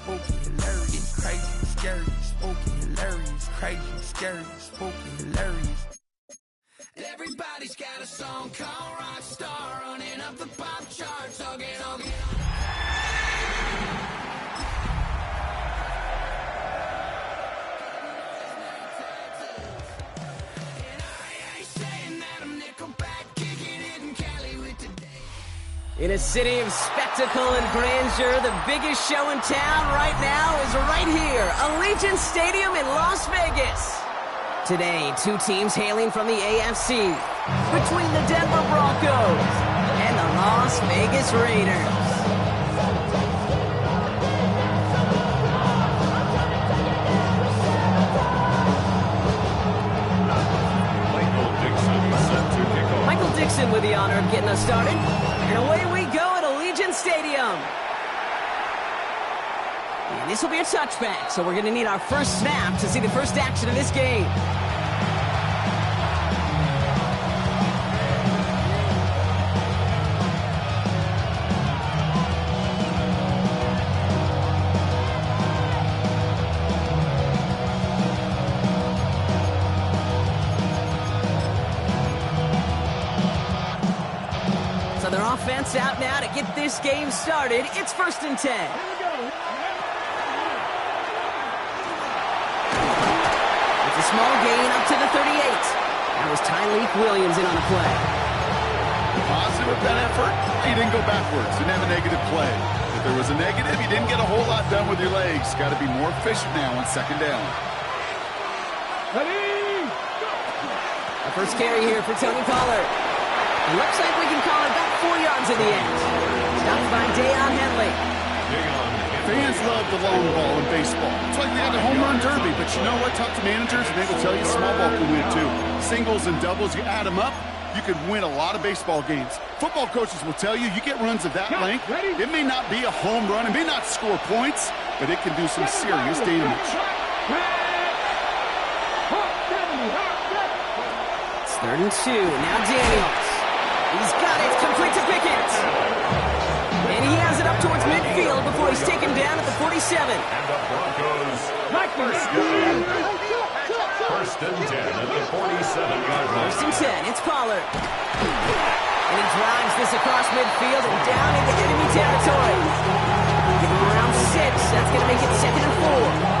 spooky, hilarious, crazy, scary, spooky, hilarious, crazy, scary, spooky, hilarious. Everybody's got a song called Rockstar, running up the pop charts, again. In a city of spectacle and grandeur, the biggest show in town right now is right here, Allegiant Stadium in Las Vegas. Today, two teams hailing from the AFC, between the Denver Broncos and the Las Vegas Raiders. Michael Dixon with the honor of getting us started. And away we go at Allegiant Stadium. And this will be a touchback, so we're going to need our first snap to see the first action of this game. Their offense out now to get this game started. It's 1st and 10. It's a small gain up to the 38. That was Tyleek Williams in on the play. Positive with that effort. He didn't go backwards. Didn't have a negative play. If there was a negative, you didn't get a whole lot done with your legs. Got to be more efficient now on 2nd down. Our first carry here for Tony Pollard. It looks like we can call it about 4 yards in the end. Stopped by Deion Henley. Fans love the long ball in baseball. It's like they had the home run derby, but you know what? Talk to managers, and they will tell you small ball can win too. Singles and doubles, you add them up, you could win a lot of baseball games. Football coaches will tell you, you get runs of that length, it may not be a home run, it may not score points, but it can do some serious damage. It's 3rd and 2. Now Daniels. He's got it. It's complete to Pickett. And he has it up towards midfield before he's taken down at the 47. And the Broncos. First and 10 at the 47-yard line. 1st and 10. It's Pollard. And he drives this across midfield and down into enemy territory. Give him around 6. That's going to make it 2nd and 4.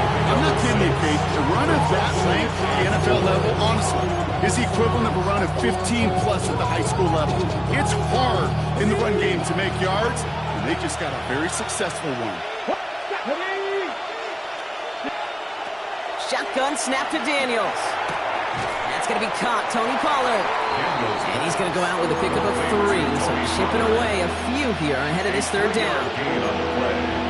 I'm not kidding you, Kate. A run of that length at the NFL level, honestly, is the equivalent of a run of 15-plus at the high school level. It's hard in the run game to make yards, and they just got a very successful one. Shotgun snap to Daniels. That's going to be caught. Tony Pollard. And he's going to go out with a pickup of 3. So chipping away a few here ahead of this 3rd down.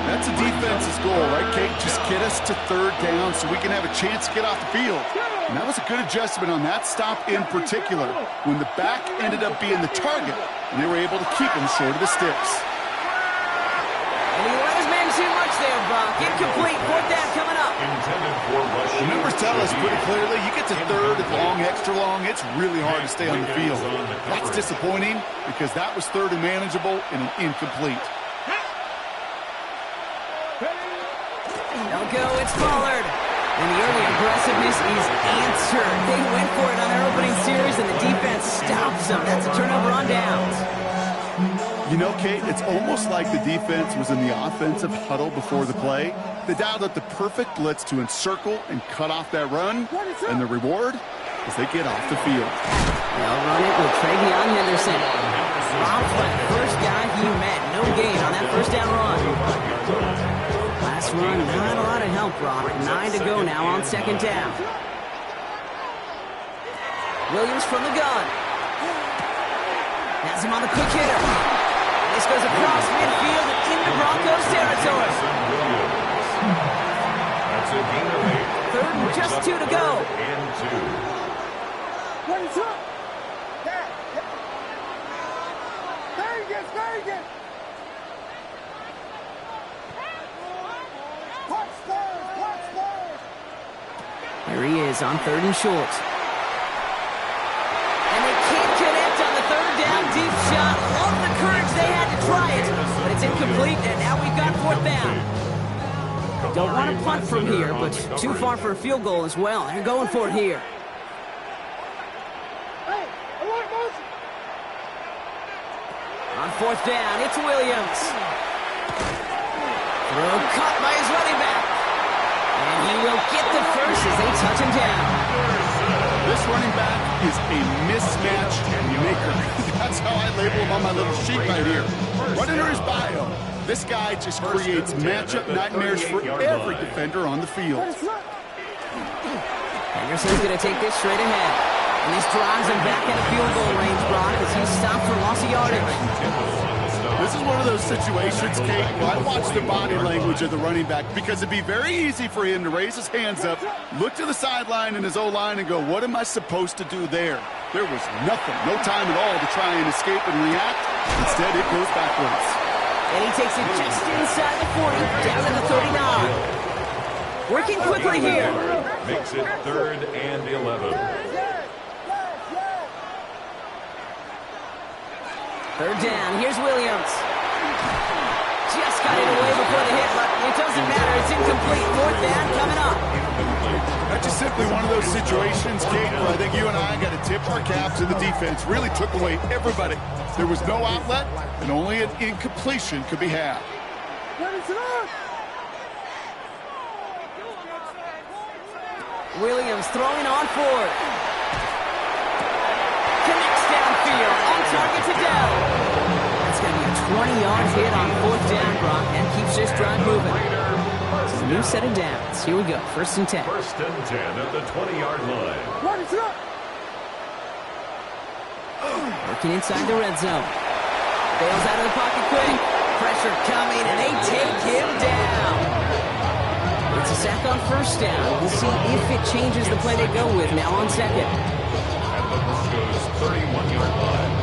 That's a defense's goal, right, Kate? Just get us to 3rd down so we can have a chance to get off the field. And that was a good adjustment on that stop in particular, when the back ended up being the target, and they were able to keep him short of the sticks. And he let his man too much there, Brock. Incomplete. 4th down coming up. The numbers tell us pretty clearly, you get to 3rd and long, extra long, it's really hard to stay on the field. That's disappointing because that was 3rd and manageable and an incomplete. Don't go, it's Pollard. And the early aggressiveness is answered. They went for it on their opening series, and the defense stops them. That's a turnover on downs. You know, Kate, it's almost like the defense was in the offensive huddle before the play. They dialed up the perfect blitz to encircle and cut off that run, and the reward is they get off the field. They'll run it with Travion Henderson. Rob's the first guy he met. No gain on that 1st down run. Last run, not a lot of help, Rob. 9 to go now on 2nd down. Williams from the gun. Has him on the quick hitter. This goes across midfield and into Broncos territory. That's a gain of 8. 3rd and just 2 to go. And 2. What is up? Very good. Here he is on 3rd and short. And they can't connect on the 3rd down deep shot. Love the courage they had to try it, but it's incomplete, and now we've got 4th down. Don't want to punt from here, but too far for a field goal as well. They're going for it here. On fourth down, it's Williams. Throw caught by his running back. And he will get the first as they touch him down. This running back is a mismatch maker. That's how I label him on my little sheet right here. Right under his bio, this guy just creates matchup nightmares for every defender on the field. Henderson's going to take this straight ahead. And this drives him back out of field goal range, Brock, as he's stopped for loss of yardage. This is one of those situations, Kate, where I watch the body language of the running back because it'd be very easy for him to raise his hands up, look to the sideline in his O-line and go, what am I supposed to do there? There was nothing, no time at all to try and escape and react. Instead, it goes backwards. And he takes it just inside the 40, down to the 39. Working quickly here. Makes it 3rd and 11. Third down, here's Williams. Just got it away before the hit, but it doesn't matter. It's incomplete. Fourth down coming up. That's just simply one of those situations, Kate, where I think you and I got to tip our caps to the defense. Really took away everybody. There was no outlet, and only an incompletion could be had. Williams throwing on fourth. Connects downfield, on target to Dell. That's going to be a 20-yard hit on fourth down, Brock, and keeps this drive moving. It's a new set of downs. Here we go, 1st and 10. 1st and 10 at the 20-yard line. Working inside the red zone. Bails out of the pocket quick. Pressure coming, and they take him down. It's a sack on 1st down. We'll see if it changes the play they go with now on 2nd. At the Broncos' 31-yard line.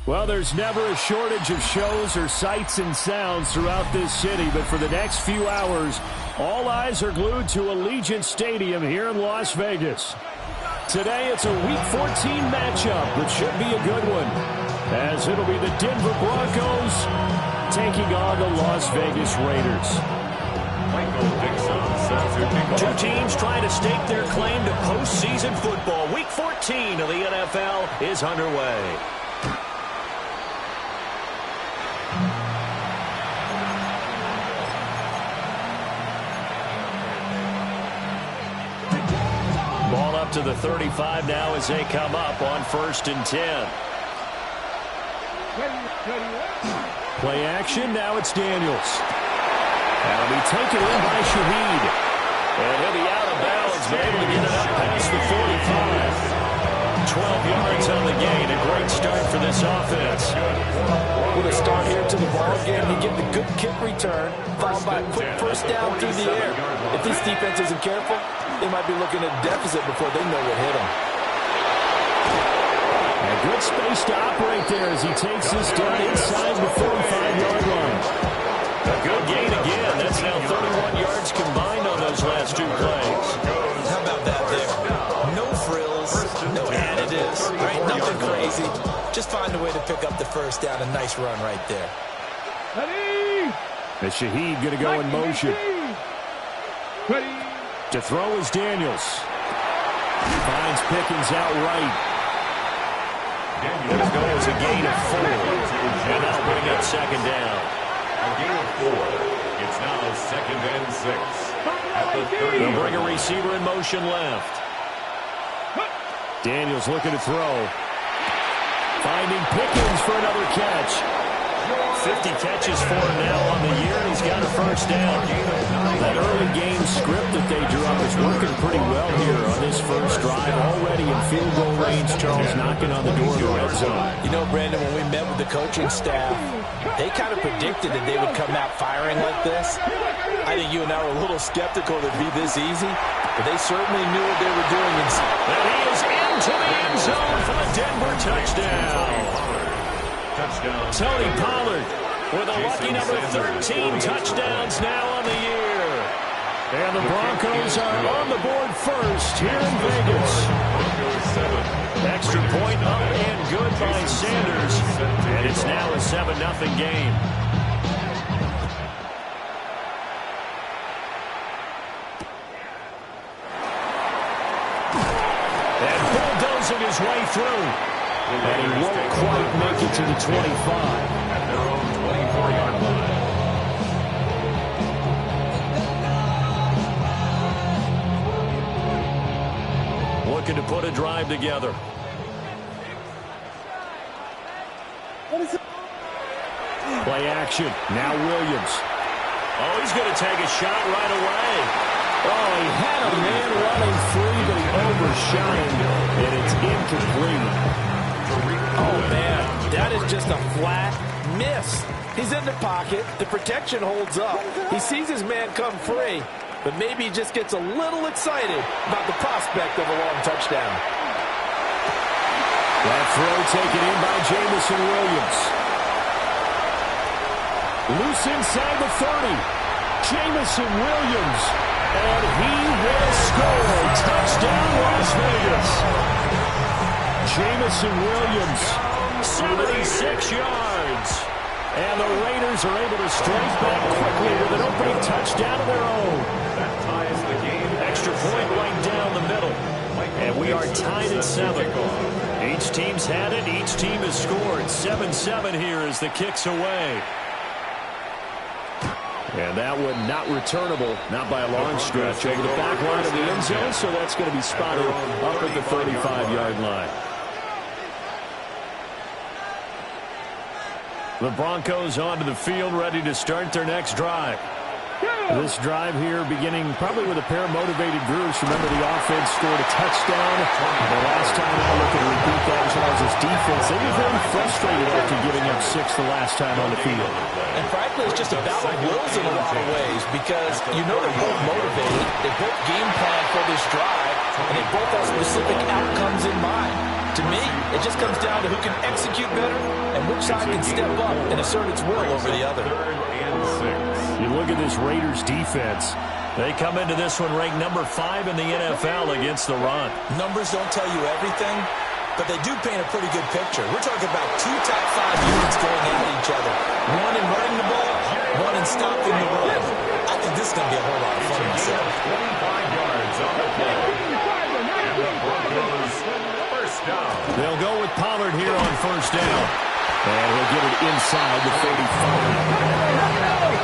Well, there's never a shortage of shows or sights and sounds throughout this city, but for the next few hours, all eyes are glued to Allegiant Stadium here in Las Vegas. Today, it's a Week 14 matchup that should be a good one, as it'll be the Denver Broncos taking on the Las Vegas Raiders. Two teams trying to stake their claim to postseason football. Week 14 of the NFL is underway. Ball up to the 35 now as they come up on 1st and 10. Play action, now it's Daniels. That'll be taken in by Shaheed. And he'll be out of bounds, but able to get it up past the 45. 12 yards on the gain. A great start for this offense. With a start here to the ball game, you get the good kick return, followed by a quick first down through the air. If this defense isn't careful, they might be looking at a deficit before they know what hit them. A good space to operate there as he takes this down inside the 45-yard line. A good gain again. That's now 31 yards combined on those last two plays. How about that there? No frills, no additives, right? Nothing crazy. Just find a way to pick up the first down. A nice run right there. As Shaheed going to go in motion. To throw is Daniels. Finds Pickens outright. His goal is a gain of 4. And that'll bring up second down. A gain of 4. It's now 2nd and 6. At the 30. They'll bring a receiver in motion left. Daniels looking to throw. Finding Pickens for another catch. 50 catches for him now on the year, and he's got a first down. That early game script that they drew up is working pretty well here on this first drive. Already in field goal range, Charles knocking on the door of the red zone. You know, Brandon, when we met with the coaching staff, they kind of predicted that they would come out firing like this. I think you and I were a little skeptical that it'd be this easy, but they certainly knew what they were doing. And he is into the end zone for the Denver touchdown. Tony Pollard with a lucky number 13 touchdowns now on the year. And the Broncos are on the board first here in Vegas. Extra point up and good by Sanders. And it's now a 7-0 game. And bulldozing his way through. And he won't quite make it to the 25. At their own 24-yard line. Looking to put a drive together. Play action. Now Williams. Oh, he's going to take a shot right away. Oh, he had a man running free, but he overshot him, and it's incomplete. Oh, man, that is just a flat miss. He's in the pocket. The protection holds up. He sees his man come free, but maybe he just gets a little excited about the prospect of a long touchdown. That throw taken in by Jamison Williams. Loose inside the 30. Jamison Williams, and he will score. Touchdown, Las Vegas. Jamison Williams, 76 yards. And the Raiders are able to strike back quickly with an opening touchdown of their own. That ties the game. Extra point right down the middle. And we are tied at 7. Each team's had it. Each team has scored. 7-7 here as the kick's away. And that one not returnable, not by a long stretch, over the back line of the end zone, so that's going to be spotted up at the 35-yard line. The Broncos onto the field, ready to start their next drive. This drive here beginning probably with a pair of motivated groups. Remember, the offense scored a touchdown. The last time I look at repeat that, Charles' defense, they were very frustrated after giving up 6 the last time on the field. And frankly, it's just a battle of wills in a lot of ways because you know they're both motivated. They both game plan for this drive, and they both have specific outcomes in mind. To me, it just comes down to who can execute better and which side can step up and assert its will over the other. 3rd and 6. You look at this Raiders defense. They come into this one ranked number 5 in the NFL against the run. Numbers don't tell you everything, but they do paint a pretty good picture. We're talking about 2 top 5 units going at each other. One in running the ball, one in stopping the run. I think this is going to be a whole lot of fun myself. 25 yards on the play. And the Broncos first down. They'll go with Pollard here on first down. And he'll get it inside the 35.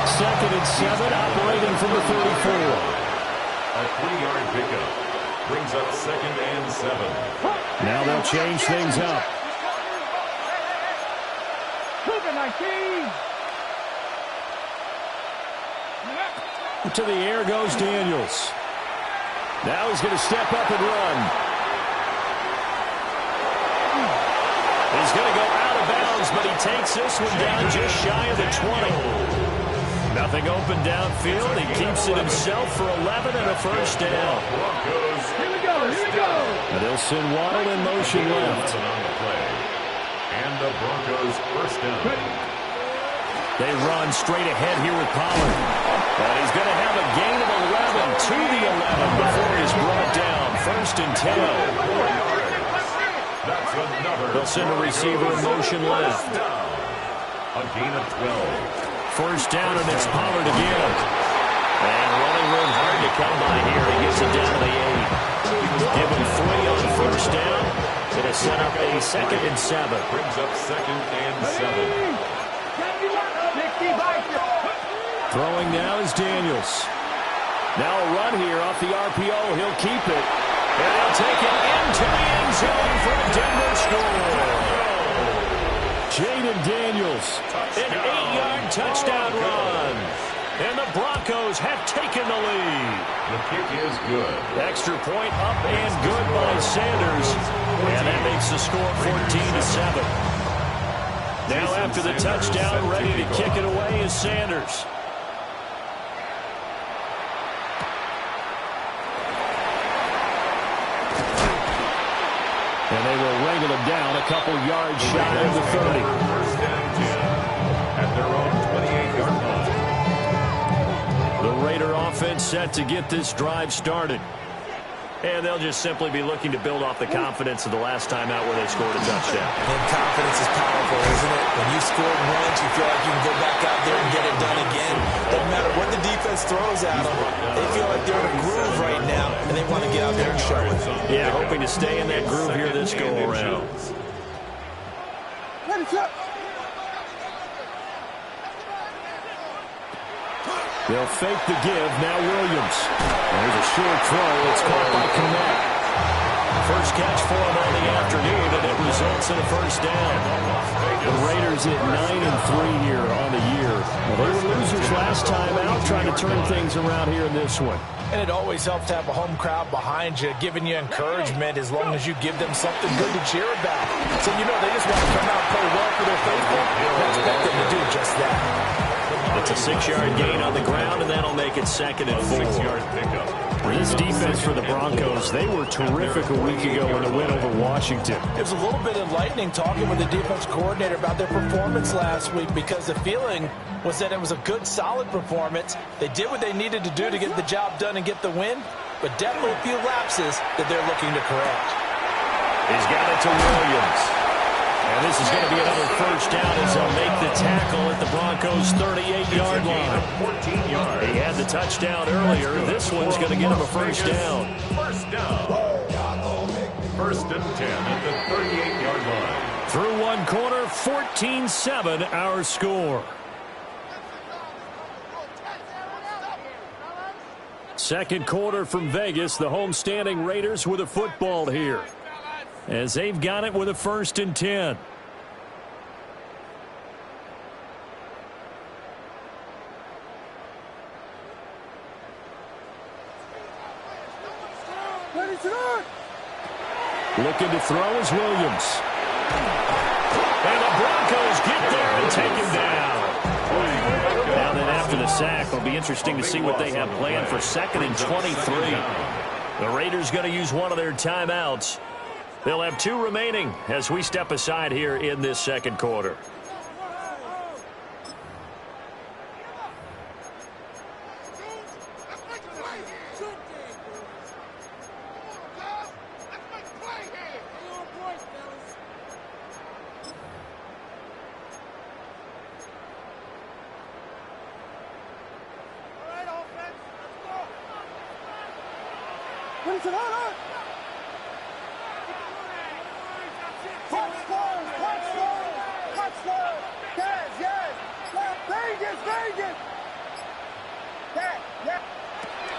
2nd and 7, operating from the 34. A 3-yard pickup brings up 2nd and 7. Now they'll change things up. To the air goes Daniels. Now he's going to step up and run. He's going to go out of bounds, but he takes this one down just shy of the 20. Nothing open downfield. He keeps it himself for 11 and a first down. Here we go. And they'll send Waddle in motion left. And the Broncos first down. They run straight ahead here with Pollard. And he's going to have a gain of 11 to the 11 before he's brought down. First and 10. They'll send a receiver in motion left. A gain of 12. First down, and it's Pollard again. And running room hard to come by here. He gets it down to the 8. Give him 3 on first down. It'll set up a 2nd and 7. Brings up 2nd and 7. Throwing now is Daniels. Now a run here off the RPO. He'll keep it. And he'll take it into the end zone for a Denver score. Jaden Daniels, an 8-yard touchdown run. And the Broncos have taken the lead. The kick is good. Extra point up and good by Sanders. And that makes the score 14-7. Now after the touchdown, ready to kick it away is Sanders. And they will wrangle him down a couple yards shy of the 30. First and 10 at their own 28-yard line. The Raider offense set to get this drive started. And they'll just simply be looking to build off the confidence of the last time out where they scored a touchdown. And confidence is powerful, isn't it? When you scored once, you feel like you can go back out there and get it done again. Doesn't matter what the defense throws at them. They feel like they're in a groove right now, and they want to get out there and show it. Yeah, hoping to stay in that groove here this go-around. They'll fake the give. Now Williams. There's a short throw. It's caught by Connect. First catch for him on the afternoon, and it results in a first down. The Raiders at 9-3 here on the year. Well, they were losers last time out, trying to turn things around here in this one. And it always helps to have a home crowd behind you, giving you encouragement as long as you give them something good to cheer about. So, you know, they just want to come out and play well for their faithful. I expect them to do just that. It's a 6-yard gain on the ground, and that'll make it 2nd and 4. 6-yard pickup. This defense for the Broncos, they were terrific a week ago in the win over Washington. It was a little bit enlightening talking with the defense coordinator about their performance last week because the feeling was that it was a good, solid performance. They did what they needed to do to get the job done and get the win, but definitely a few lapses that they're looking to correct. He's got it to Williams. And this is going to be another first down as they'll make the tackle at the Broncos' 38-yard line. 14 yards. He had the touchdown earlier. This one's going to get him a first down. First down. First and 10 at the 38-yard line. Through one quarter, 14-7 our score. Second quarter from Vegas. The homestanding Raiders with a football here, as they've got it with a 1st and 10. Looking to throw is Williams. And the Broncos get there and take him down. Now then after the sack, it'll be interesting to see what they have planned for 2nd and 23. The Raiders going to use one of their timeouts. They'll have 2 remaining as we step aside here in this second quarter.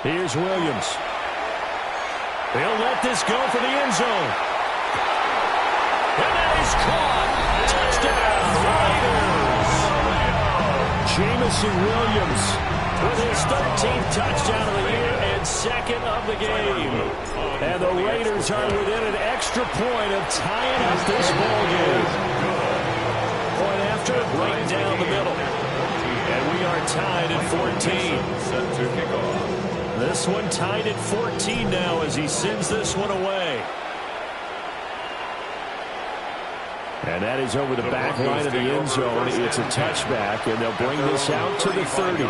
Here's Williams. They'll let this go for the end zone. And that is caught. Touchdown, Raiders. Jamison Williams with his 13th touchdown of the year and second of the game. And the Raiders are within an extra point of tying up this ball game. Point after, right down the middle. And we are tied at 14. Set to kick off. This one tied at 14 now as he sends this one away. And that is over the back line of the end zone. It's a touchback, and they'll bring this out to the 30.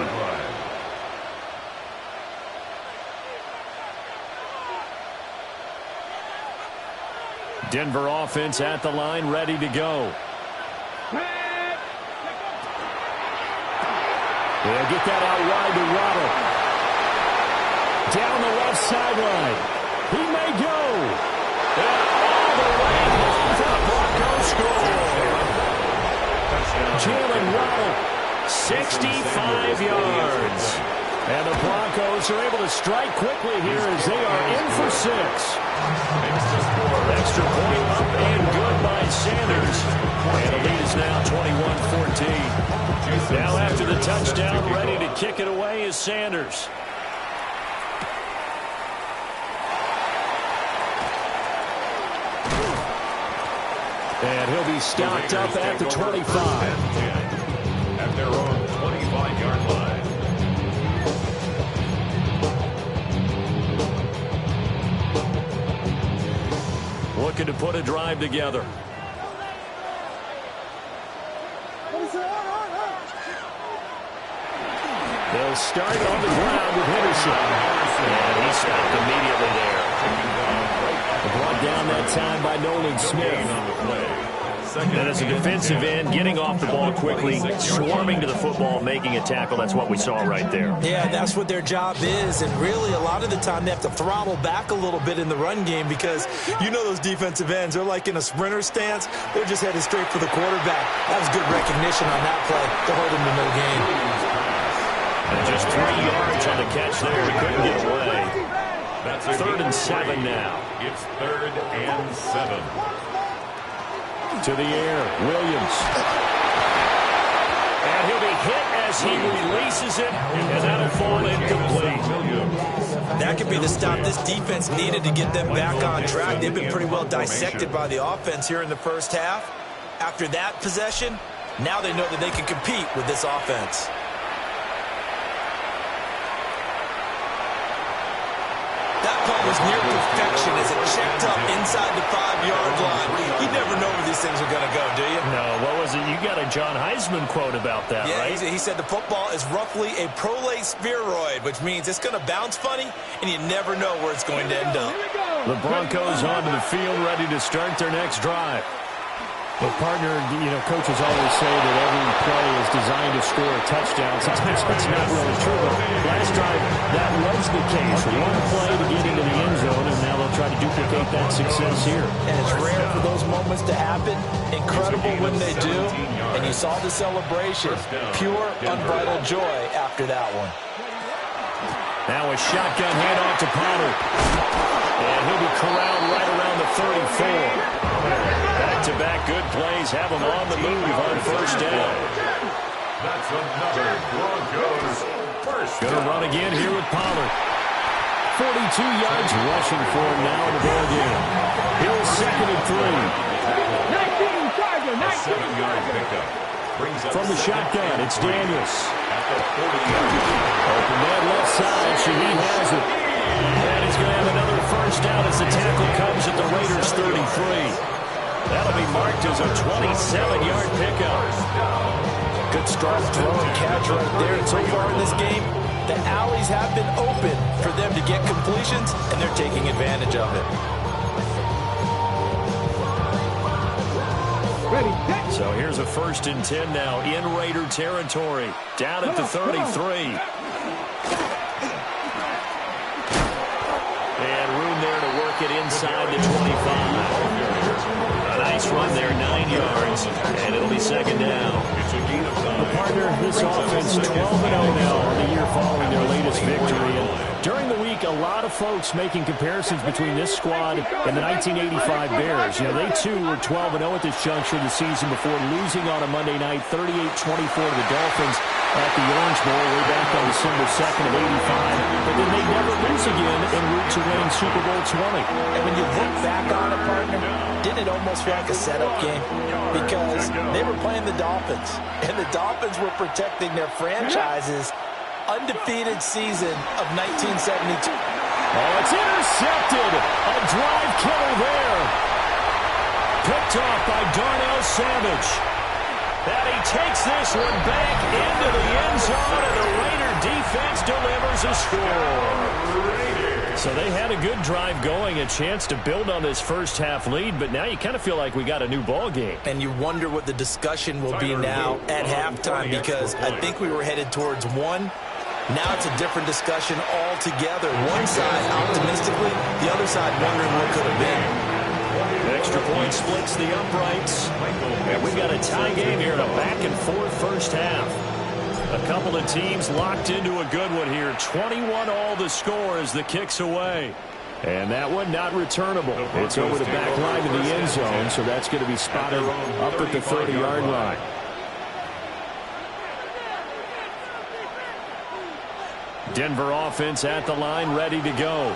Denver offense at the line, ready to go. They'll get that out wide to Waddle. Down the left sideline. He may go. And all the way to the Broncos score. Jalen Waddle, 65 yards. And the Broncos are able to strike quickly here as they are in for 6. Extra point up and good by Sanders. And the lead is now 21-14. Now after the touchdown, ready to kick it away is Sanders. And he'll be stopped up at the 25. At their own 25-yard line. Looking to put a drive together. They'll start on the ground with Henderson. And he stopped immediately there. Brought down that time by Nolan Smith. And as a defensive end, getting off the ball quickly, swarming to the football, making a tackle. That's what we saw right there. Yeah, that's what their job is. And really, a lot of the time, they have to throttle back a little bit in the run game because you know those defensive ends, they're like in a sprinter stance. They're just headed straight for the quarterback. That was good recognition on that play to hold him to no gain. And just 3 yards on the catch there. He couldn't get away. That's 3rd and 7 now. It's 3rd and 7. To the air, Williams. And he'll be hit as he releases it, and that'll fall incomplete. That could be the stop this defense needed to get them back on track. They've been pretty well dissected by the offense here in the first half. After that possession, now they know that they can compete with this offense. That punt was near perfection as it checked up inside the 5-yard line. You never know where these things are going to go, do you? No, what was it? You got a John Heisman quote about that, right? Yeah, he said the football is roughly a prolate spheroid, which means it's going to bounce funny, and you never know where it's going to end up. The Broncos onto the field, ready to start their next drive. Well, partner, coaches always say that every play is designed to score a touchdown. Sometimes that's not really true, but last drive, that was the case. One play to get into the end zone, and now they'll try to duplicate that success here. And it's rare for those moments to happen. Incredible when they do. And you saw the celebration. Pure, unbridled joy after that one. Now a shotgun handoff to Pollard. And he'll be corralled right around the 34. Back-to-back good plays have him on the move on first down. That's another Broncos first down. Gonna run again here with Pollard. 42 yards rushing for him now in the ball game. Here's 2nd and 3. 19 Charger, 19 A 7-yard pickup. Brings up from the shotgun, it's Daniels. At the 40-yard line. Open man left side, Shaheed has it. And he's going to have another first down as the tackle comes at the Raiders' 33. That'll be marked as a 27-yard pickup. Good strong throw and catch right there. And so far in this game, the alleys have been open for them to get completions, and they're taking advantage of it. So here's a 1st and 10 now in Raider territory. Down at the 33. And room there to work it inside the 25. A nice run there, 9 yards, and it'll be 2nd down. The partner, this offense 12-0 now on the year following their latest victory. And during the week, a lot of folks making comparisons between this squad and the 1985 Bears. They too were 12-0 at this juncture of the season before losing on a Monday night, 38-24 to the Dolphins. at the Orange Bowl way back on December 2nd of '85, but then they never lose again en route to win Super Bowl 20. And when you look back on it, partner, didn't it almost feel like a setup game? Because they were playing the Dolphins, and the Dolphins were protecting their franchise's undefeated season of 1972. Oh, it's intercepted. A drive killer there. Picked off by Darnell Savage. And he takes this one back into the end zone, and the Raider defense delivers a score. So they had a good drive going, a chance to build on this first half lead, but now you kind of feel like we got a new ball game. And you wonder what the discussion will be now at halftime, because I think we were headed towards one. Now it's a different discussion altogether. One side optimistically, the other side wondering what could have been. Extra point splits the uprights. And we've got a tie game here in a back-and-forth first half. A couple of teams locked into a good one here. 21 all the score as the kick's away. And that one not returnable. It's over the back line to the end zone, so that's going to be spotted up at the 30-yard line. Denver offense at the line, ready to go.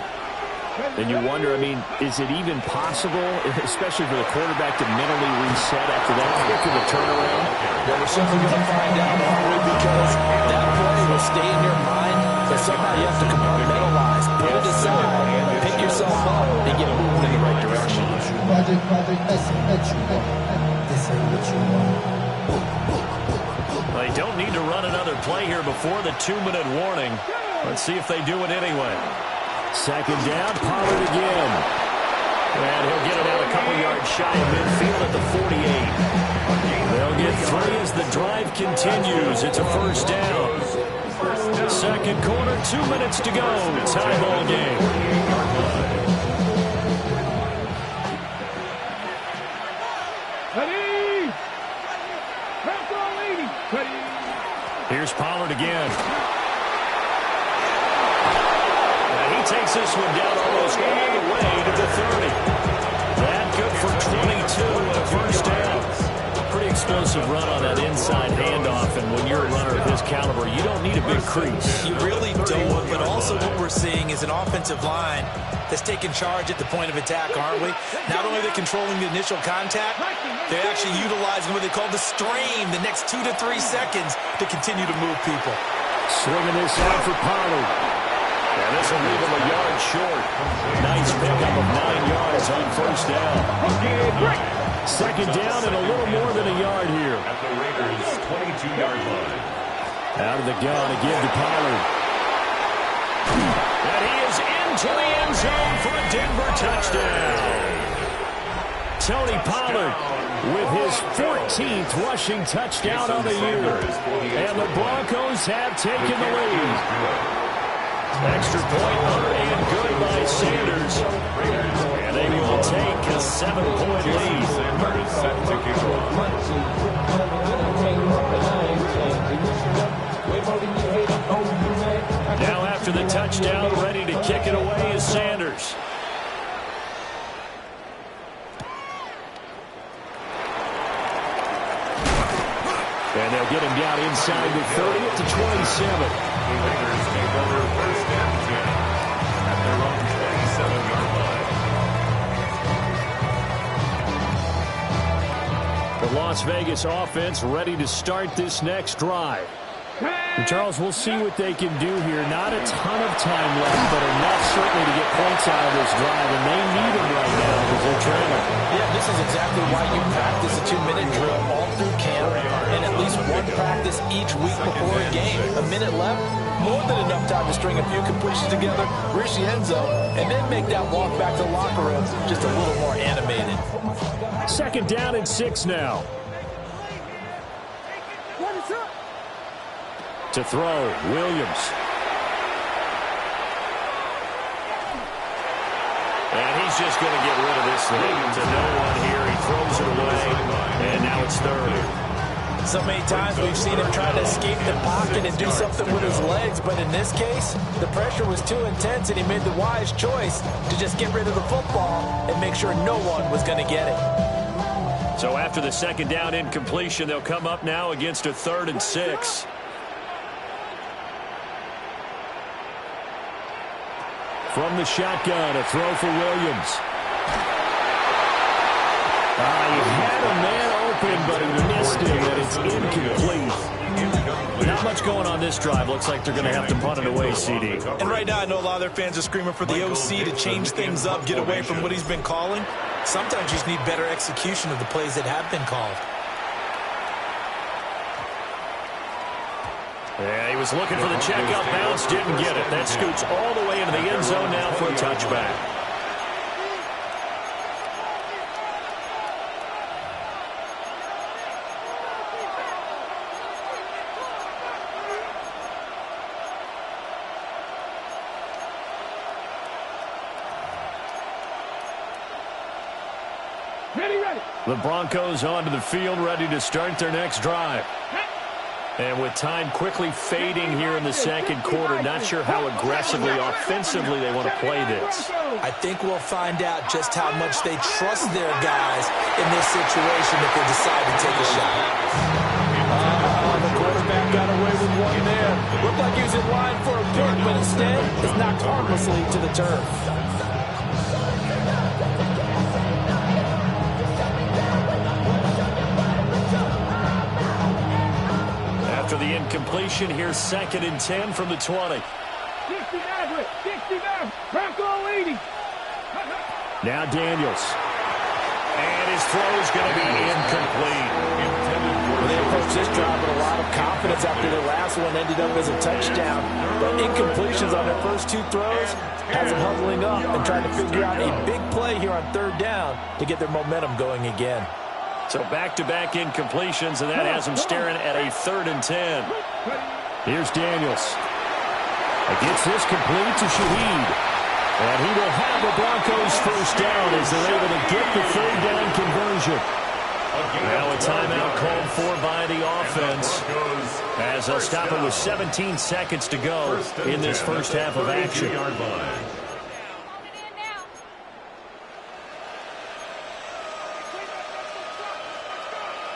And you wonder, I mean, is it even possible, especially for the quarterback, to mentally reset after that quick of a turnaround? Well, we're simply going to find out, aren't we? Because that play will stay in your mind, but somehow you have to compartmentalize, put it aside, pick yourself up, and get moving in the right direction. They don't need to run another play here before the 2-minute warning. Let's see if they do it anyway. Second down, Pollard again. And he'll get it out a couple yards shy of midfield at the 48. They'll get 3 as the drive continues. It's a first down. Second quarter, 2 minutes to go. Tie ball game. Here's Pollard again. Takes this one down almost all the way to the 30. That good for 22 and a first down. Pretty explosive run on that inside handoff, and when you're a runner of his caliber, you don't need a big crease. You really don't, but also what we're seeing is an offensive line that's taking charge at the point of attack, aren't we? Not only are they controlling the initial contact, they're actually utilizing what they call the strain, the next 2 to 3 seconds to continue to move people. Swinging this out for Pollard. And this will leave him a yard short. Nice pickup of 9 yards on first down. Second down and a little more than a yard here. At the Raiders' 22-yard line. Out of the gun again to Pollard. And he is into the end zone for a Denver touchdown. Tony Pollard with his 14th rushing touchdown on the year. And the Broncos have taken the lead. Extra point up and good by Sanders. And they will take a 7-point lead. Now after the touchdown, ready to kick it away is Sanders. And they'll get him down inside the 30 at the 27. Raiders take over first and 10 at their own 27-yard line. The Las Vegas offense ready to start this next drive. And Charles, we'll see what they can do here. Not a ton of time left, but enough certainly to get points out of this drive, and they need them right now because they're trailing. Yeah, this is exactly why you practice a 2-minute drill all through camp and at least one practice each week before a game. A minute left, more than enough time to string a few completions together, reach the end zone, and then make that walk back to the locker room just a little more animated. Second down and 6 now. To throw, Williams. And he's just going to get rid of this thing to no one here. He throws it away, and now it's third. So many times we've seen him try to escape the pocket and do something with his legs, but in this case, the pressure was too intense, and he made the wise choice to just get rid of the football and make sure no one was going to get it. So after the second down incompletion, they'll come up now against a 3rd and 6. From the shotgun, a throw for Williams. He had a man open, but he missed it, and it's incomplete. Not much going on this drive. Looks like they're going to have to punt it away, CD. And right now, I know a lot of their fans are screaming for the OC to change things up, get away from what he's been calling. Sometimes you just need better execution of the plays that have been called. Yeah, he was looking for the checkout bounce, didn't get it. That scoots all the way into the end zone now for a touchback. The Broncos onto the field, ready to start their next drive. And with time quickly fading here in the second quarter, not sure how aggressively, offensively they want to play this. I think we'll find out just how much they trust their guys in this situation if they decide to take a shot. The quarterback got away with one there. Looked like he was in line for a pick, but instead is knocked harmlessly to the turf. After the incompletion, here's 2nd and 10 from the 20. 60 Bronco leading. Now Daniels. And his throw is going to be incomplete. Well, they approached this drive with a lot of confidence after their last one ended up as a touchdown. But incompletions on their first 2 throws has them huddling up and trying to figure out a big play here on 3rd down to get their momentum going again. So back-to-back incompletions, and that has them staring at a 3rd and 10. Here's Daniels. Gets this complete to Shaheed. And he will have the Broncos first down as they're able to get the 3rd down conversion. Now a timeout called for by the offense as they'll stop it with 17 seconds to go in this first half of action.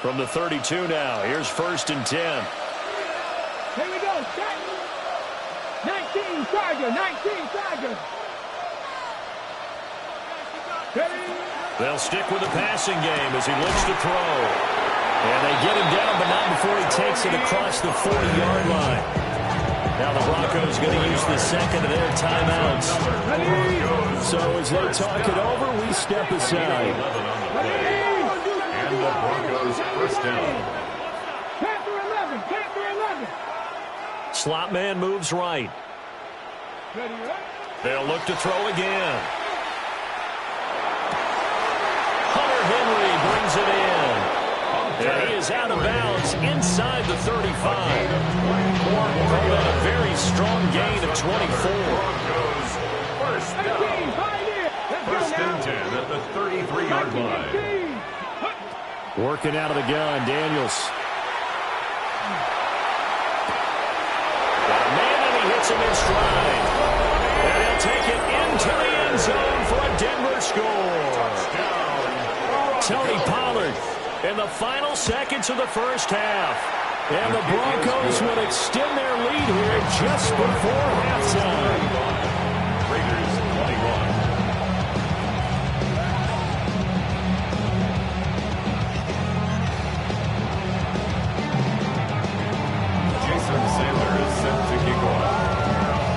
From the 32 now, here's 1st and 10. Here we go. 19 Tiger, 19 Tiger. They'll stick with the passing game as he looks to throw. And they get him down, but not before he takes it across the 40-yard line. Now the Broncos going to use the 2nd of their timeouts. So as they talk it over, we step aside. And the Broncos first down. Panther 11, Panther 11. Slot man moves right. They'll look to throw again. Hunter Henry brings it in. And he is out of bounds inside the 35. And a very strong gain of 24. Broncos first down. First and 10 at the 33-yard line. Working out of the gun, Daniels. Got a man, and he hits him in stride. And he'll take it into the end zone for a Denver score. Tony Pollard in the final seconds of the first half. And the Broncos will extend their lead here just before halftime. Raiders 21.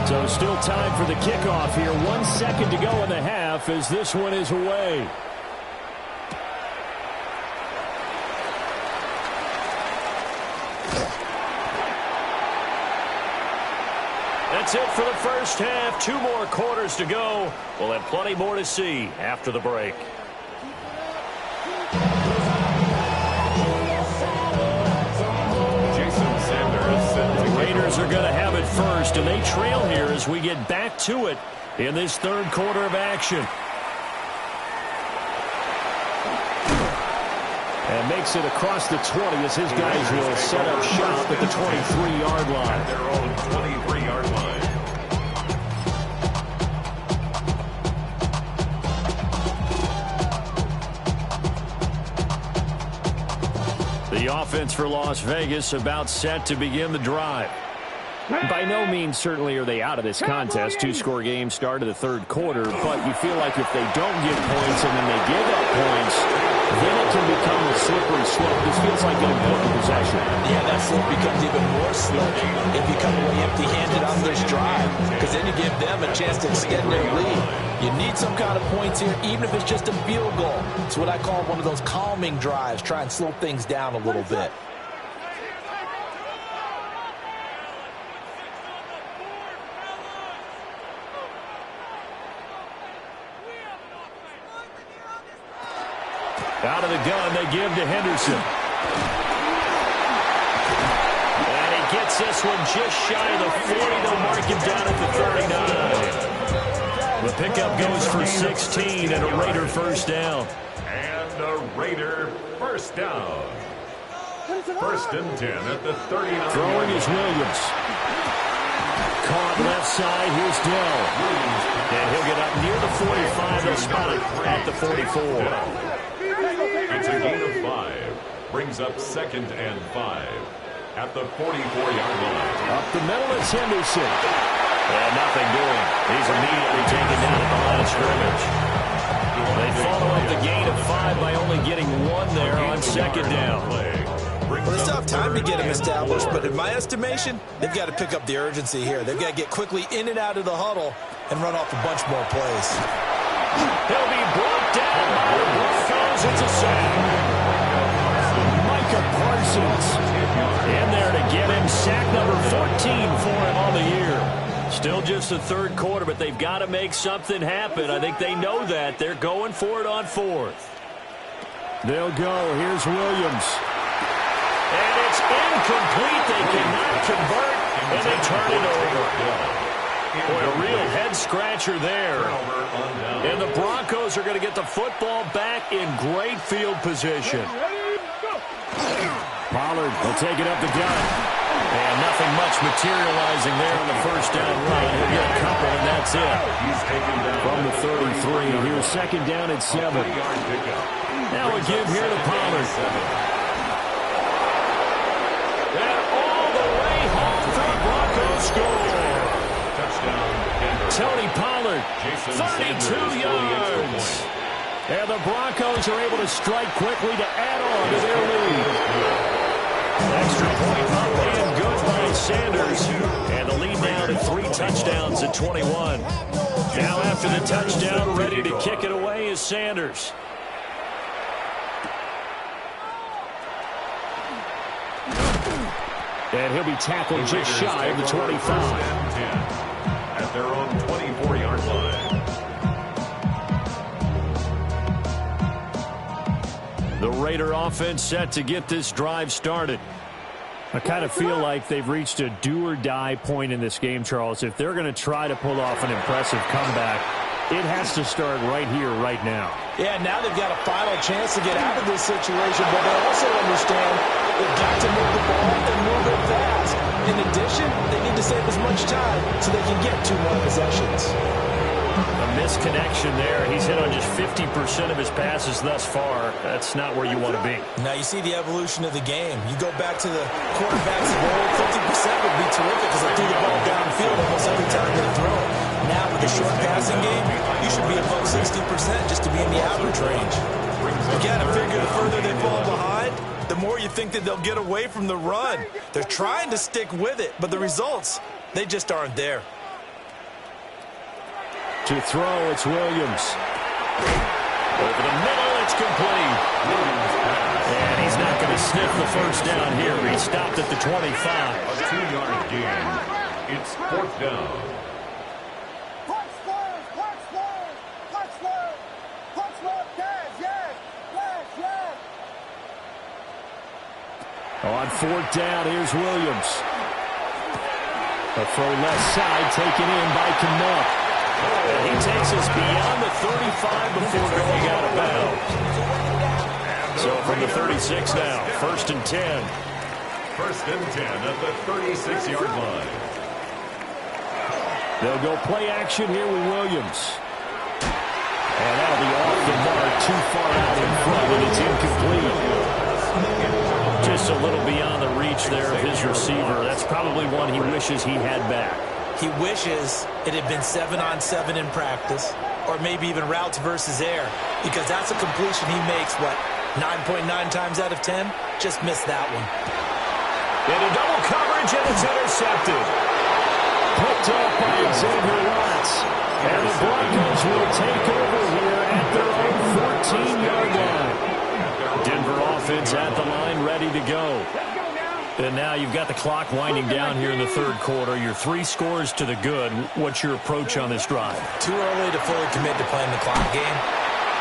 So still time for the kickoff here. 1 second to go in the half as this one is away. That's it for the first half. 2 more quarters to go. We'll have plenty more to see after the break. The Raiders are going to have it first, and they trail here as we get back to it in this 3rd quarter of action. And makes it across the 20 as his guys will set up shop at the 23-yard line. Their own 23-yard line. The offense for Las Vegas about set to begin the drive. By no means certainly are they out of this contest. Two-score game start of the third quarter, but you feel like if they don't get points and then they give up points, then it can become a slippery slope. This feels like an important possession. Yeah, that slope becomes even more slippery if you come away empty-handed on this drive, because then you give them a chance to extend their lead. You need some kind of points here, even if it's just a field goal. It's what I call one of those calming drives. Try and slow things down a little bit. Out of the gun, they give to Henderson. And he gets this one just shy of the 40. They'll mark him down at the 39. The pickup goes for 16 and a Raider first down. And a Raider first down. First and 10 at the 39. Throwing is Williams. Caught left side. Here's Dell. And he'll get up near the 45. They'll spot it at the 44. It's a gain of 5. Brings up second and 5 at the 44-yard line. Up the middle is Henderson. And nothing doing. He's immediately taken down at the line of scrimmage. They follow up the gain of 5 by only getting 1 there on second down. Well, they still have time to get him established, but in my estimation, they've got to pick up the urgency here. They've got to get quickly in and out of the huddle and run off a bunch more plays. He'll be brought down by the Broncos. It's a sack. Micah Parsons in there to get him. Sack number 14 for him on the year. Still just the third quarter, but they've got to make something happen. I think they know that. They're going for it on fourth. They'll go. Here's Williams. And it's incomplete. They cannot convert, and they turn it over. Boy, a real head-scratcher there. And the Broncos are going to get the football back in great field position. Pollard will take it up the gut. And nothing much materializing there on the first down run. He'll get a couple, and that's it. From the 33, here's second down at 7. Now a give here to Pollard. And all the way home for the Broncos score. Tony Pollard, 32 yards. And the Broncos are able to strike quickly to add on to their lead. Extra point up and good by Sanders. And the lead now to 3 touchdowns at 21. Now after the touchdown, ready to kick it away is Sanders. And he'll be tackled just shy of the 25. At their own 24-yard line. The Raider offense set to get this drive started. I kind of feel like they've reached a do-or-die point in this game, Charles. If they're going to try to pull off an impressive comeback, it has to start right here, right now. Yeah, now they've got a final chance to get out of this situation, but they also understand they've got to move the ball and move it fast. In addition, they need to save as much time so they can get 2 more possessions. A misconnection there. He's hit on just 50% of his passes thus far. That's not where you want to be. Now you see the evolution of the game. You go back to the quarterbacks of old, 50% would be terrific because they threw the ball downfield almost every time they throw it. Now with the short passing game, you should be above 60% just to be in the average range. Again, I figure the further they fall behind, the more you think that they'll get away from the run. They're trying to stick with it, but the results, they just aren't there. To throw, it's Williams. Over the middle, it's complete. And he's not going to sniff the first down here. He stopped at the 25. A 2-yard gain. It's fourth down. On fourth down, here's Williams. A throw left side taken in by Knupp. And he takes us beyond the 35 before going out of bounds. So from the 36 now, first and 10. First and 10 at the 36-yard line. They'll go play action here with Williams. And that'll be off the mark, too far out in front, and it's incomplete. Just a little beyond the reach there of his receiver. That's probably one he wishes he had back. He wishes it had been 7-on-7 in practice, or maybe even routes versus air, because that's a completion he makes, 9.9 times out of 10? Just missed that one. Into double coverage, and it's intercepted. Picked up by Xavier Watts. And the Broncos will take over here at their own 14-yard line. Denver offense at the line, ready to go. And now you've got the clock winding down here in the third quarter. Your 3 scores to the good. What's your approach on this drive? Too early to fully commit to playing the clock game.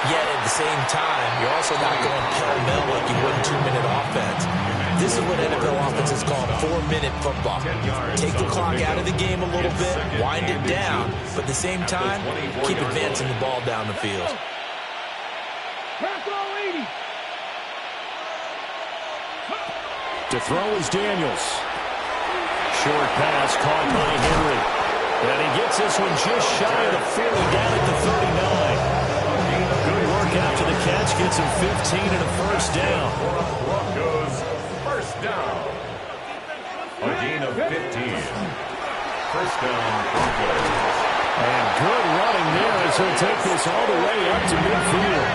Yet at the same time, you're also not going pell-mell like you would in 2-minute offense. This is what NFL offenses call 4-minute football. Take the clock out of the game a little bit, wind it down, but at the same time, keep advancing the ball down the field. To throw is Daniels. Short pass caught by Henry. And he gets this one just shy of the 40, down at the 39. Good work after the catch. Gets him 15 and a first down. Broncos first down. A gain of 15. First down, Broncos. And good running there as he'll take this all the way up to midfield.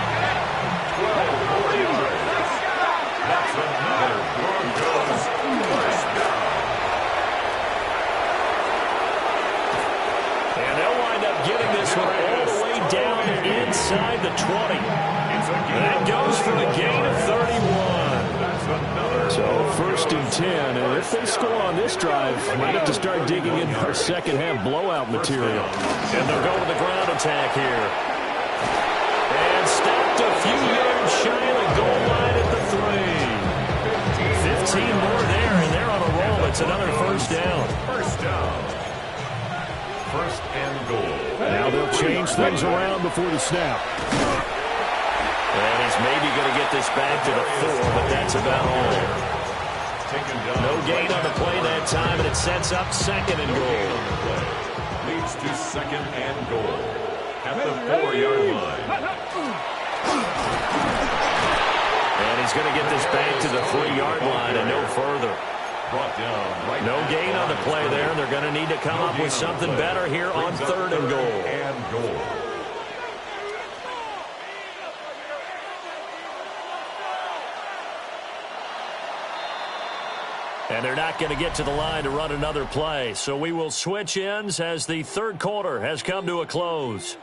12 yards. That's another Broncos first down. And they'll wind up getting this one all the way down inside the 20. That goes for a gain of 31. So first and 10, and if they score on this drive, might have to start digging in our second half blowout material. And they'll go to the ground attack here. And stopped a few yards shy of the goal line at the 3. 15 more there, and they're on a roll. It's another first down. First down. First and goal. Now they'll change things around before the snap. And he's maybe going to get this back to the 4, but that's about all. No gain on the play that time, and it sets up second and goal. Leads to second and goal at the 4-yard line. And he's going to get this back to the 3-yard line and no further. No gain on the play there, and they're going to need to come up with something better here on third and goal. And they're not going to get to the line to run another play. So we will switch ends as the third quarter has come to a close.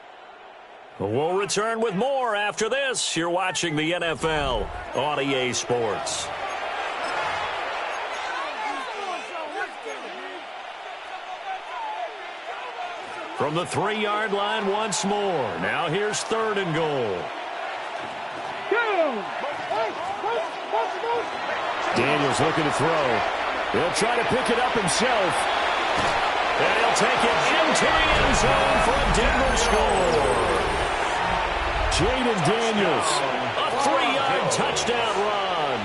We'll return with more after this. You're watching the NFL on EA Sports. From the 3-yard line once more. Now here's third and goal. Daniels looking to throw. He'll try to pick it up himself. And he'll take it into the end zone for a Denver score. Jaden Daniels, a 3-yard touchdown run.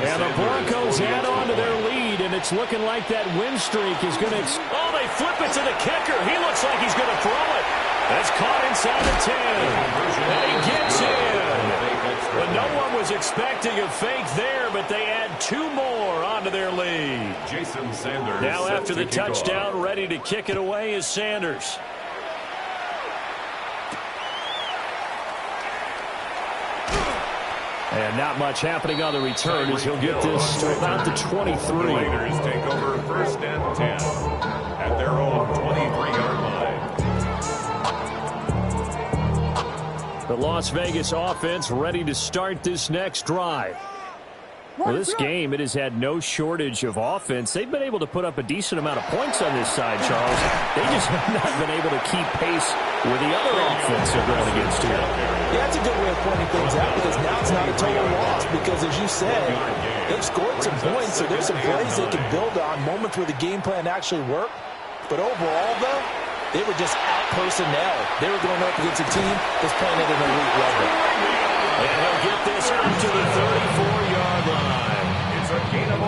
And the Broncos add on to their lead, and it's looking like that win streak is going to... Oh, they flip it to the kicker. He looks like he's going to throw it. That's caught inside the 10. And he gets in. But no one was expecting a fake there, but they add 2 more onto their lead. Jason Sanders. Now after the touchdown, ready to kick it away is Sanders. And not much happening on the return as he'll get this to about the 23. The Raiders take over first and 10 at their own 23-yard line. The Las Vegas offense ready to start this next drive. Well, this game, it has had no shortage of offense. They've been able to put up a decent amount of points on this side, Charles. They just have not been able to keep pace with the other offense they're going against here. Yeah, that's a good way of pointing things out, because now it's not a total loss, because as you said, they've scored some points, so there's some plays they can build on, moments where the game plan actually worked. But overall, though, they were just out-personnel. They were going up against a team that's playing at an elite level. And he'll get this up to the 34-yard line.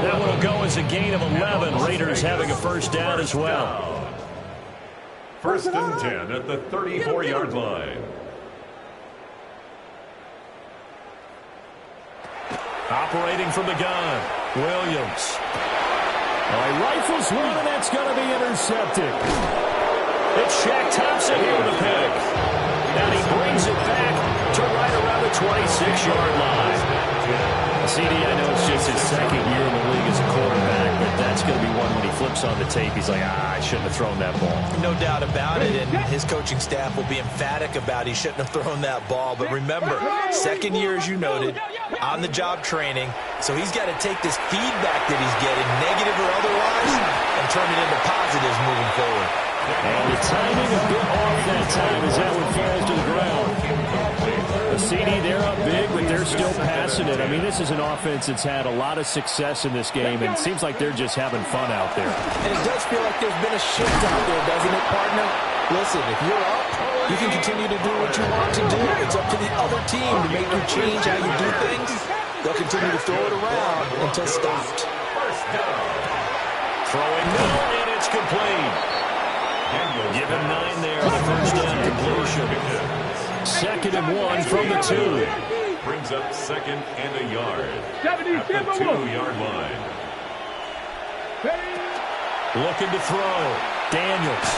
That one will go as a gain of 11. Raiders having a first down as well. First and 10 at the 34-yard line. Operating from the gun. Williams. Oh, he rifles one, and that's going to be intercepted. It's Shaq Thompson here with a pick. And he brings it back to right around the 26-yard line. CD, I know it's just his second year in the league as a quarterback, but that's going to be one when he flips on the tape. He's like, I shouldn't have thrown that ball. No doubt about it, and his coaching staff will be emphatic about he shouldn't have thrown that ball. But remember, second year, as you noted, on-the-job training, so he's got to take this feedback that he's getting, negative or otherwise, and turn it into positives moving forward. And the timing a bit off that time as that one falls to the ground. The CD, they're up big, but they're still passing it. I mean, this is an offense that's had a lot of success in this game, and it seems like they're just having fun out there. And it does feel like there's been a shift out there, doesn't it, partner? Listen, if you're up, you can continue to do what you want to do. It's up to the other team to make you change how you do things. They'll continue to throw it around until stopped. Throwing no, and it's complete. Give him 9 there on the first down completion. 2nd and 1 from the 2. Brings up 2nd and a yard at the 2-yard line. Looking to throw. Daniels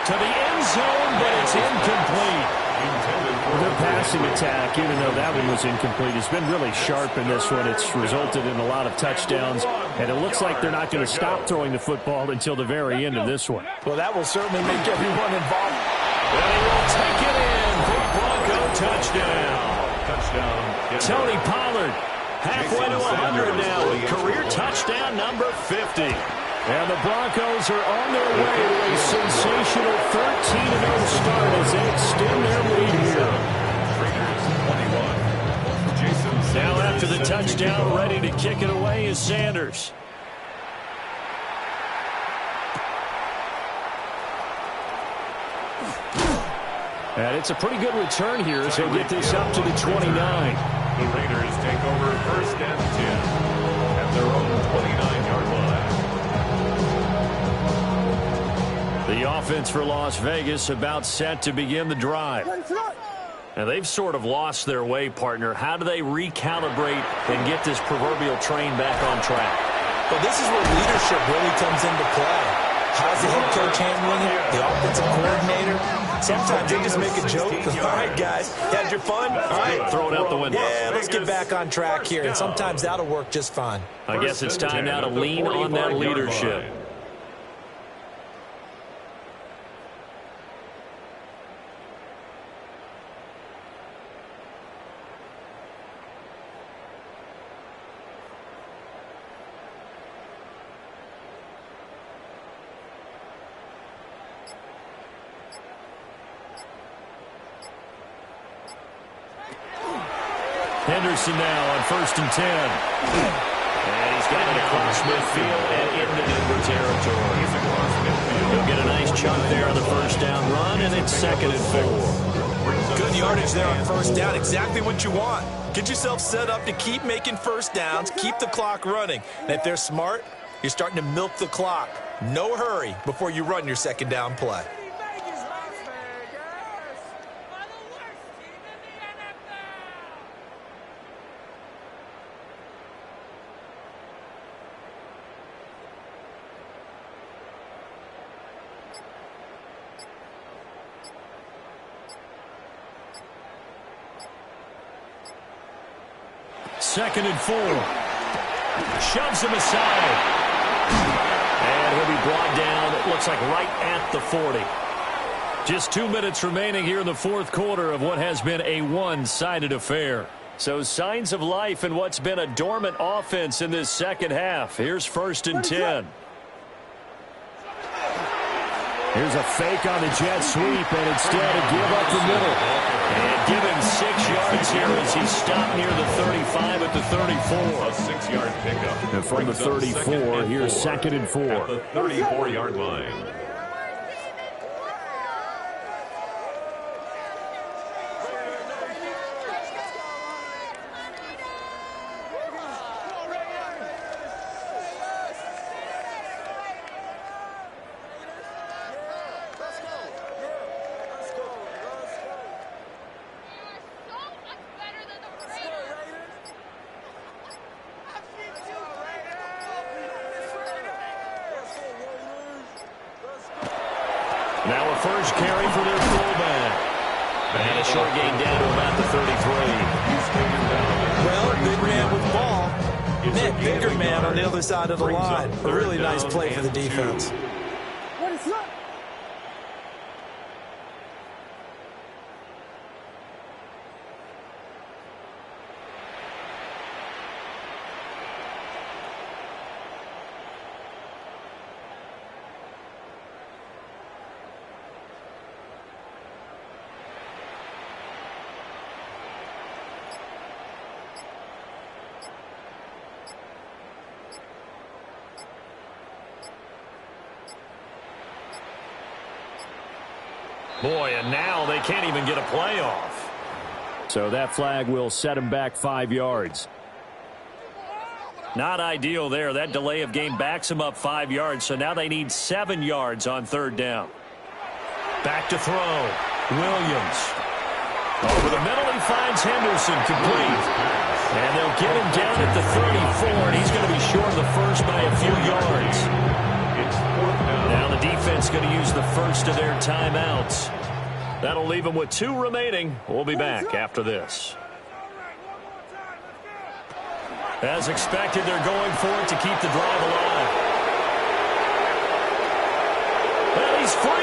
to the end zone, but it's incomplete. Their passing attack, even though that one was incomplete, has been really sharp in this one. It's resulted in a lot of touchdowns, and it looks like they're not going to stop throwing the football until the very end of this one. Well, that will certainly make everyone involved. And he will take it in for a Bronco touchdown. Tony Pollard, halfway to 100 now. Career touchdown number 50. And the Broncos are on their way to a sensational 13-0 start as they extend their lead here. Now after the touchdown, ready to kick it away is Sanders. And it's a pretty good return here as he'll get this up to the 29. The Raiders take over 1st and 10 at their own 29-yard line. The offense for Las Vegas about set to begin the drive. And they've sort of lost their way, partner. How do they recalibrate and get this proverbial train back on track? Well, this is where leadership really comes into play. How's the head coach handling it? The offensive coordinator? Sometimes they just make a joke. All right, guys, had your fun? All right, throw it out the window. Yeah, let's get back on track here. And sometimes that'll work just fine. I guess it's time now to lean on that leadership. Henderson now on 1st and 10. And he's got it across midfield and into Denver territory. He'll get a nice chunk there on the first down run, and it's 2nd and 4. Good yardage there on 1st down. Exactly what you want. Get yourself set up to keep making 1st downs, keep the clock running. And if they're smart, you're starting to milk the clock. No hurry before you run your 2nd down play. Second and 4. Shoves him aside. And he'll be brought down, it looks like right at the 40. Just 2 minutes remaining here in the 4th quarter of what has been a one-sided affair. So signs of life in what's been a dormant offense in this second half. Here's 1st and 10. Here's a fake on the jet sweep, and instead a give up the middle. And give him 6 yards here as he's stopped near the 35 at the 34. A 6-yard pickup. And from the 34, here's 2nd and 4. At the 34-yard line. Now a first carry for their fullback. And a short gain down to about the 33. Well, big man with the ball. Nick, bigger man on the other side of the line. A really nice play for the defense. Boy, and now they can't even get a playoff. So that flag will set him back 5 yards. Not ideal there. That delay of game backs him up 5 yards, so now they need 7 yards on third down. Back to throw. Williams. Over the middle, he finds Henderson complete. And they'll get him down at the 34, and he's going to be short of the first by a few yards. Now the defense going to use the first of their timeouts. That'll leave them with 2 remaining. We'll be back after this. As expected, they're going for it to keep the drive alive. Well, he's free.